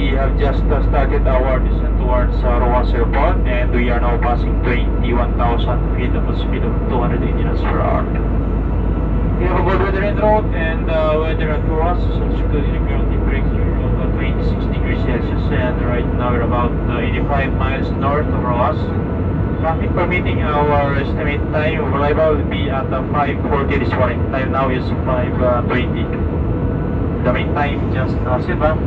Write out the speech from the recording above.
we have just started our descent towards Roas Airport, and we are now passing 21,000 feet at a speed of 280 knots per hour. We have a good weather en route, and weather at Roas is including a ground temperature of 26 degrees Celsius, and right now we're about 85 miles north of Roas. Traffic permitting, our estimate time of arrival will be at 5:40 this morning. Time now is 5:20. In the meantime, just sit back,